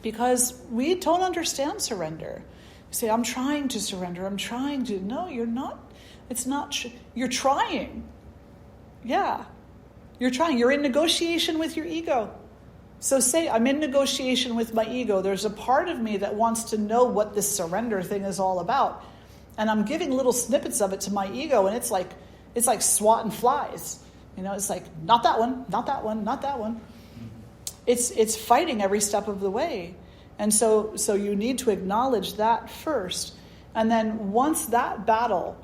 Speaker 1: because we don't understand surrender. You say, I'm trying to surrender. I'm trying to. No, you're not. It's not. You're trying. Yeah. You're trying. You're in negotiation with your ego. So say, I'm in negotiation with my ego. There's a part of me that wants to know what this surrender thing is all about. And I'm giving little snippets of it to my ego, and it's like swatting flies. It's like, not that one, not that one, not that one. It's fighting every step of the way. And so you need to acknowledge that first. And then once that battle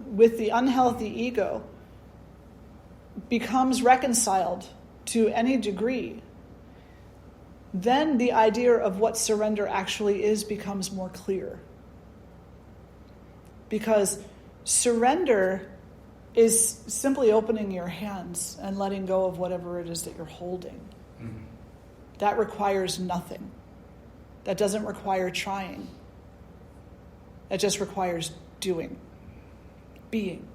Speaker 1: with the unhealthy ego becomes reconciled to any degree, then the idea of what surrender actually is becomes more clear. Because surrender is simply opening your hands and letting go of whatever it is that you're holding. Mm-hmm. That requires nothing. That doesn't require trying. That just requires doing, being.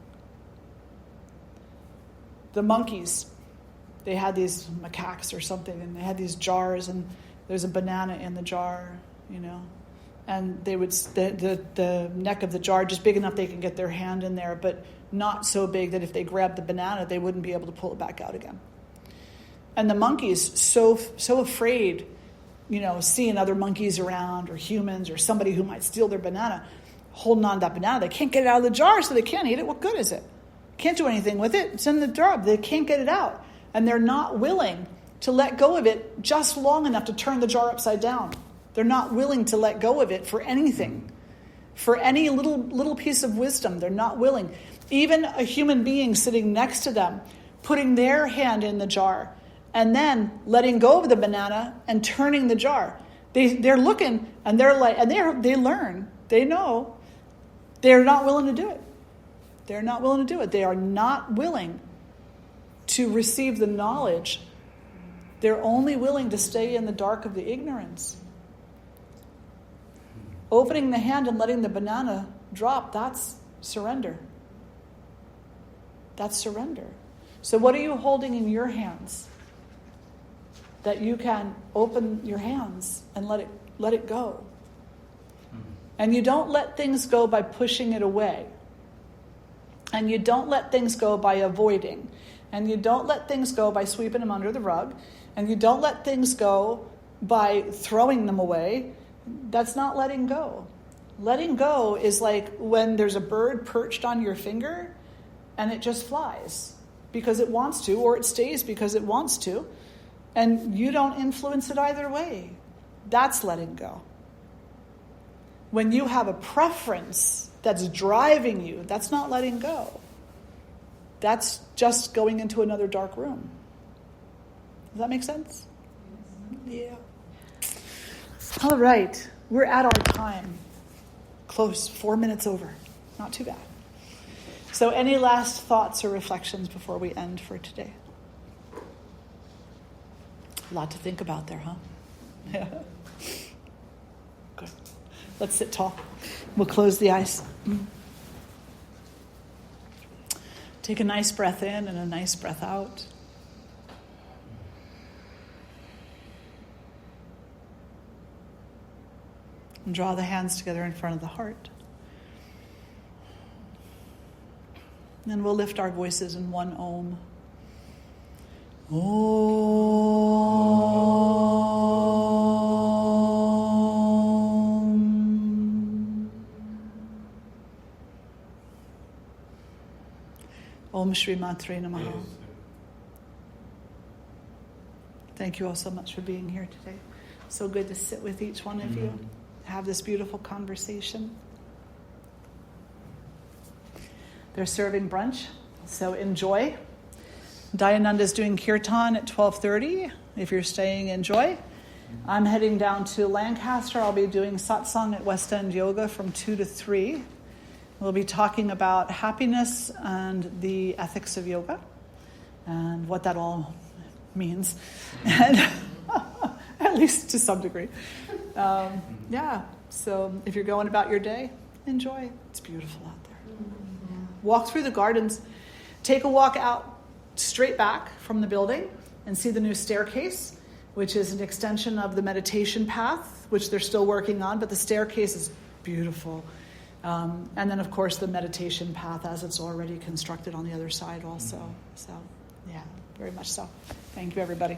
Speaker 1: The monkeys, they had these macaques or something, and they had these jars, and there's a banana in the jar, and they would the neck of the jar just big enough they can get their hand in there, but not so big that if they grabbed the banana they wouldn't be able to pull it back out again. And the monkeys so afraid, seeing other monkeys around or humans or somebody who might steal their banana, holding on to that banana, they can't get it out of the jar, so they can't eat it. What good is it? Can't do anything with it. It's in the jar. They can't get it out, and they're not willing to let go of it just long enough to turn the jar upside down. They're not willing to let go of it for anything, for any little piece of wisdom. They're not willing. Even a human being sitting next to them, putting their hand in the jar, and then letting go of the banana and turning the jar. They're looking, and they're like, and they learn, they know, they're not willing to do it. They're not willing to do it. They are not willing to receive the knowledge. They're only willing to stay in the dark of the ignorance. Opening the hand and letting the banana drop, that's surrender. That's surrender. So what are you holding in your hands that you can open your hands and let it go? And you don't let things go by pushing it away. And you don't let things go by avoiding. And you don't let things go by sweeping them under the rug. And you don't let things go by throwing them away, that's not letting go. Letting go is like when there's a bird perched on your finger and it just flies because it wants to, or it stays because it wants to, and you don't influence it either way. That's letting go. When you have a preference that's driving you, that's not letting go. That's just going into another dark room. Does that make sense? Yeah. All right. We're at our time. Close. 4 minutes over. Not too bad. So any last thoughts or reflections before we end for today? A lot to think about there, huh? Yeah. Good. Let's sit tall. We'll close the eyes. Take a nice breath in and a nice breath out. And draw the hands together in front of the heart. And then we'll lift our voices in one Om. Om. Om Shri Matre Namaha. Thank you all so much for being here today. So good to sit with each one of you, have this beautiful conversation. They're serving brunch, so enjoy. Dayananda is doing kirtan at 12:30. If you're staying, enjoy. I'm heading down to Lancaster. I'll be doing satsang at West End Yoga from 2 to 3. We'll be talking about happiness and the ethics of yoga and what that all means, and at least to some degree. So if you're going about your day, enjoy. It's beautiful out there. Walk through the gardens. Take a walk out straight back from the building and see the new staircase, which is an extension of the meditation path, which they're still working on, but the staircase is beautiful. And then, of course, the meditation path as it's already constructed on the other side also. So, yeah, very much so. Thank you, everybody.